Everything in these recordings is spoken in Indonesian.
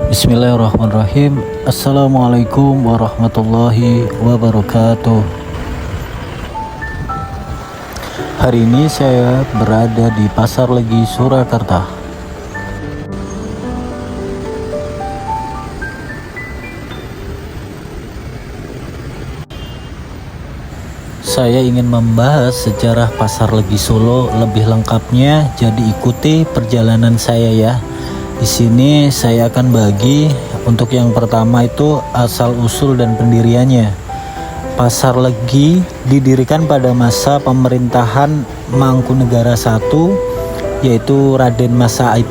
Bismillahirrahmanirrahim. Assalamualaikum warahmatullahi wabarakatuh. Hari ini saya berada di Pasar Legi, Surakarta. Saya ingin membahas sejarah Pasar Legi Solo lebih lengkapnya, jadi ikuti perjalanan saya ya. Di sini saya akan bagi untuk yang pertama itu asal usul dan pendiriannya. Pasar Legi didirikan pada masa pemerintahan Mangkunegara I, yaitu Raden Mas Said.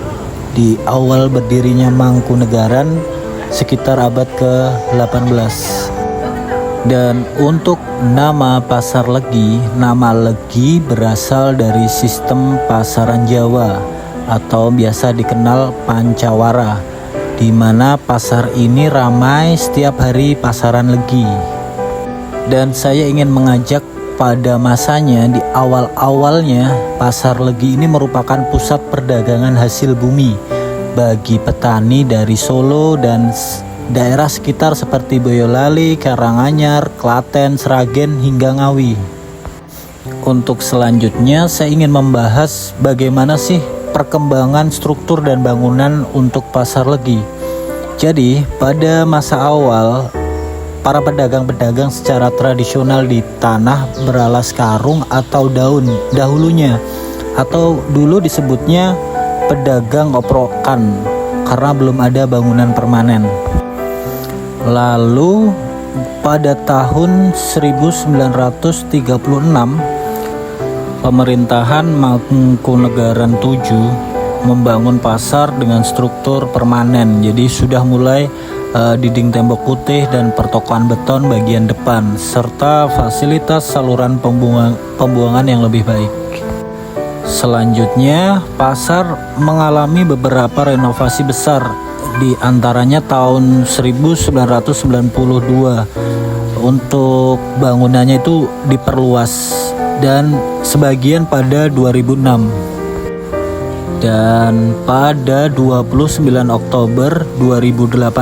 Di awal berdirinya Mangkunegaran sekitar abad ke-18. Dan untuk nama Pasar Legi, nama Legi berasal dari sistem pasaran Jawa atau biasa dikenal Pancawara, di mana pasar ini ramai setiap hari pasaran Legi. Dan saya ingin mengajak pada masanya, di awal-awalnya Pasar Legi ini merupakan pusat perdagangan hasil bumi bagi petani dari Solo dan daerah sekitar seperti Boyolali, Karanganyar, Klaten, Sragen, hingga Ngawi. Untuk selanjutnya saya ingin membahas bagaimana sih perkembangan struktur dan bangunan untuk Pasar Legi. Jadi pada masa awal para pedagang-pedagang secara tradisional di tanah beralas karung atau daun dahulunya, atau dulu disebutnya pedagang oprokan karena belum ada bangunan permanen. Lalu pada tahun 1936 pemerintahan Mangkunegaran VII membangun pasar dengan struktur permanen. Jadi sudah mulai dinding tembok putih dan pertokoan beton bagian depan serta fasilitas saluran pembuangan yang lebih baik. Selanjutnya pasar mengalami beberapa renovasi besar, di antaranya tahun 1992 untuk bangunannya itu diperluas dan sebagian pada 2006. Dan pada 29 Oktober 2018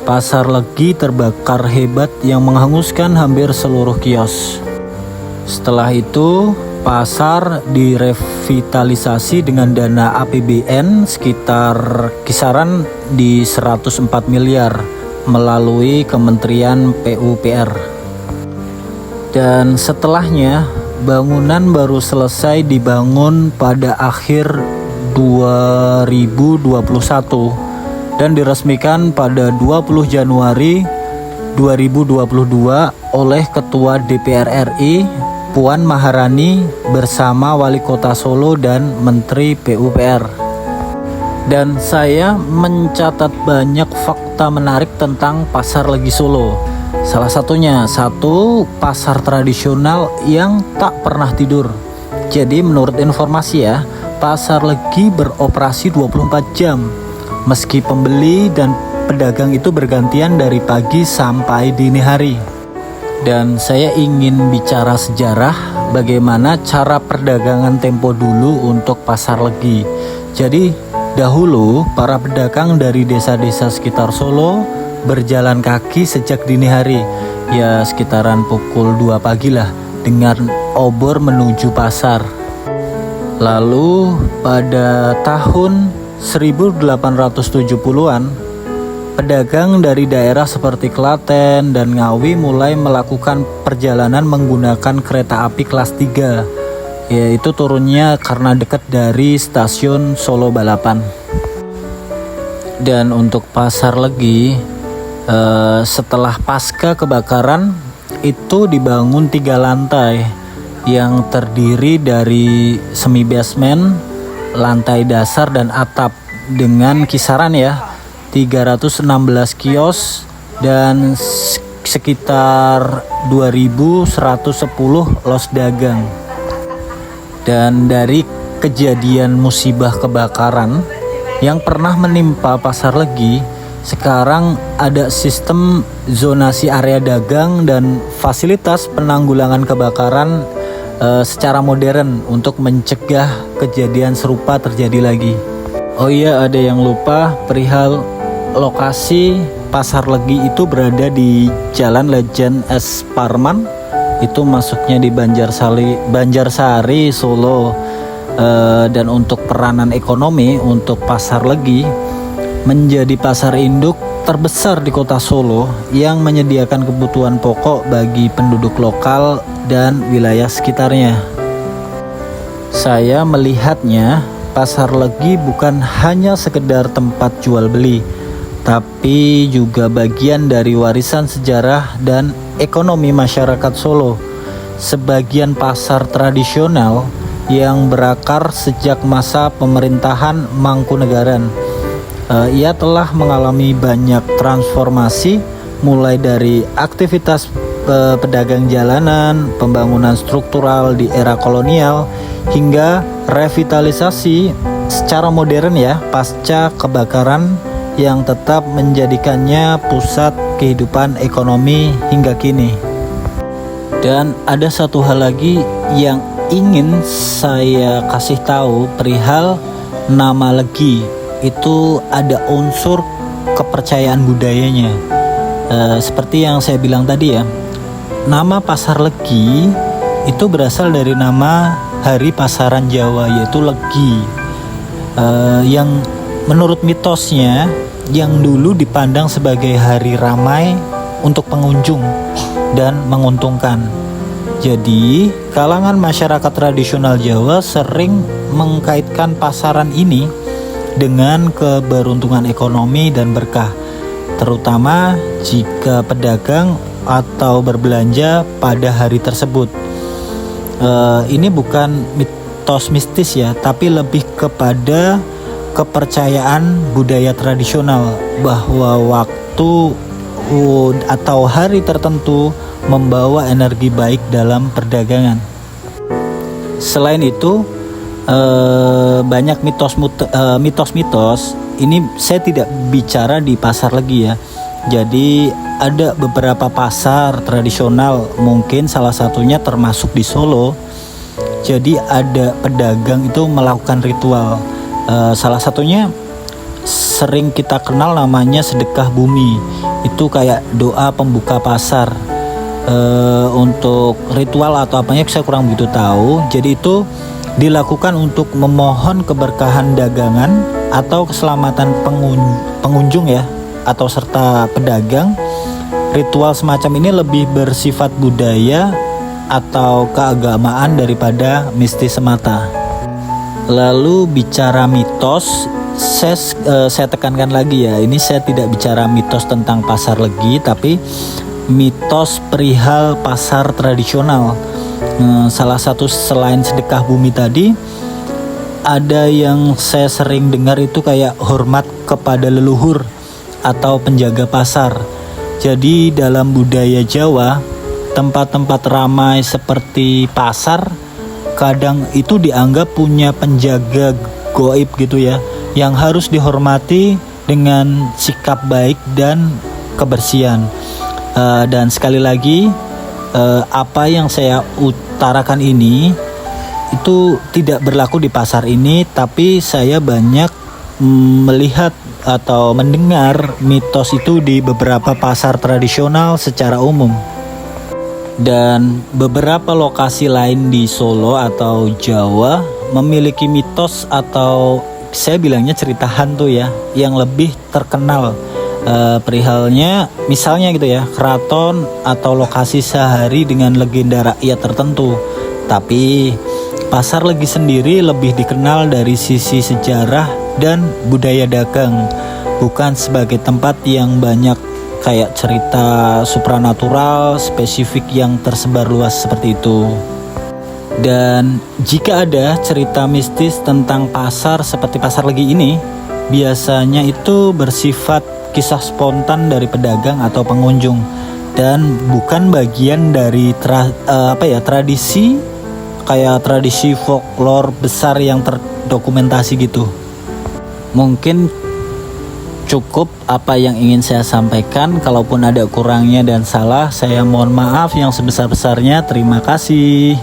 Pasar Legi terbakar hebat yang menghanguskan hampir seluruh kios. Setelah itu pasar direvitalisasi dengan dana APBN sekitar kisaran di 104 miliar melalui Kementerian PUPR. Dan setelahnya bangunan baru selesai dibangun pada akhir 2021 dan diresmikan pada 20 Januari 2022 oleh Ketua DPR RI Puan Maharani bersama Wali Kota Solo dan Menteri PUPR. Dan saya mencatat banyak fakta menarik tentang Pasar Legi Solo. Salah satunya, satu, pasar tradisional yang tak pernah tidur. Jadi menurut informasi ya, Pasar Legi beroperasi 24 jam. Meski pembeli dan pedagang itu bergantian dari pagi sampai dini hari. Dan saya ingin bicara sejarah bagaimana cara perdagangan tempo dulu untuk Pasar Legi. Jadi dahulu para pedagang dari desa-desa sekitar Solo berjalan kaki sejak dini hari, ya sekitaran pukul 2 pagi lah, dengan obor menuju pasar. Lalu pada tahun 1870-an pedagang dari daerah seperti Klaten dan Ngawi mulai melakukan perjalanan menggunakan kereta api kelas 3, yaitu turunnya karena dekat dari stasiun Solo Balapan. Dan untuk Pasar Legi setelah pasca kebakaran itu dibangun 3 lantai yang terdiri dari semi basement, lantai dasar dan atap dengan kisaran ya 316 kios dan sekitar 2110 los dagang. Dan dari kejadian musibah kebakaran yang pernah menimpa Pasar Legi, sekarang ada sistem zonasi area dagang dan fasilitas penanggulangan kebakaran secara modern untuk mencegah kejadian serupa terjadi lagi. Oh iya, ada yang lupa perihal lokasi Pasar Legi itu berada di Jalan Lejen S. Parman. Itu masuknya di Banjarsari, Solo. Dan untuk peranan ekonomi untuk Pasar Legi menjadi pasar induk terbesar di kota Solo yang menyediakan kebutuhan pokok bagi penduduk lokal dan wilayah sekitarnya. Saya melihatnya Pasar Legi bukan hanya sekedar tempat jual beli, tapi juga bagian dari warisan sejarah dan ekonomi masyarakat Solo. Sebagian pasar tradisional yang berakar sejak masa pemerintahan Mangkunegaran. Ia telah mengalami banyak transformasi, mulai dari aktivitas pedagang jalanan, pembangunan struktural di era kolonial, hingga revitalisasi secara modern ya pasca kebakaran yang tetap menjadikannya pusat kehidupan ekonomi hingga kini. Dan ada satu hal lagi yang ingin saya kasih tahu perihal nama Legi. Itu ada unsur kepercayaan budayanya. Seperti yang saya bilang tadi ya, nama Pasar Legi itu berasal dari nama hari pasaran Jawa, yaitu Legi, yang menurut mitosnya yang dulu dipandang sebagai hari ramai untuk pengunjung dan menguntungkan. Jadi kalangan masyarakat tradisional Jawa sering mengkaitkan pasaran ini dengan keberuntungan ekonomi dan berkah, terutama jika pedagang atau berbelanja pada hari tersebut. Ini bukan mitos mistis ya, tapi lebih kepada kepercayaan budaya tradisional bahwa waktu atau hari tertentu membawa energi baik dalam perdagangan. Selain itu, banyak mitos-mitos. Ini saya tidak bicara di Pasar Legi ya. Jadi ada beberapa pasar tradisional, mungkin salah satunya termasuk di Solo. Jadi ada pedagang itu melakukan ritual. Salah satunya sering kita kenal namanya sedekah bumi. Itu kayak doa pembuka pasar. Untuk ritual atau apanya saya kurang begitu tahu. Jadi itu dilakukan untuk memohon keberkahan dagangan atau keselamatan pengunjung ya, atau serta pedagang. Ritual semacam ini lebih bersifat budaya atau keagamaan daripada mistis semata. Lalu bicara mitos, saya tekankan lagi ya, ini saya tidak bicara mitos tentang Pasar Legi, tapi mitos perihal pasar tradisional. Salah satu selain sedekah bumi tadi, ada yang saya sering dengar itu kayak hormat kepada leluhur atau penjaga pasar. Jadi dalam budaya Jawa, tempat-tempat ramai seperti pasar kadang itu dianggap punya penjaga goib gitu ya, yang harus dihormati dengan sikap baik dan kebersihan. Dan sekali lagi, apa yang saya utarakan ini itu tidak berlaku di pasar ini, tapi saya banyak melihat atau mendengar mitos itu di beberapa pasar tradisional secara umum. Dan beberapa lokasi lain di Solo atau Jawa memiliki mitos atau saya bilangnya cerita hantu ya, yang lebih terkenal. Perihalnya misalnya gitu ya, keraton atau lokasi sehari dengan legenda rakyat tertentu. Tapi Pasar Legi sendiri lebih dikenal dari sisi sejarah dan budaya dagang, bukan sebagai tempat yang banyak kayak cerita supranatural spesifik yang tersebar luas seperti itu. Dan jika ada cerita mistis tentang pasar seperti Pasar Legi ini, biasanya itu bersifat kisah spontan dari pedagang atau pengunjung dan bukan bagian dari tradisi kayak tradisi folklore besar yang terdokumentasi gitu. Mungkin cukup apa yang ingin saya sampaikan. Kalaupun ada kurangnya dan salah, saya mohon maaf yang sebesar-besarnya. Terima kasih.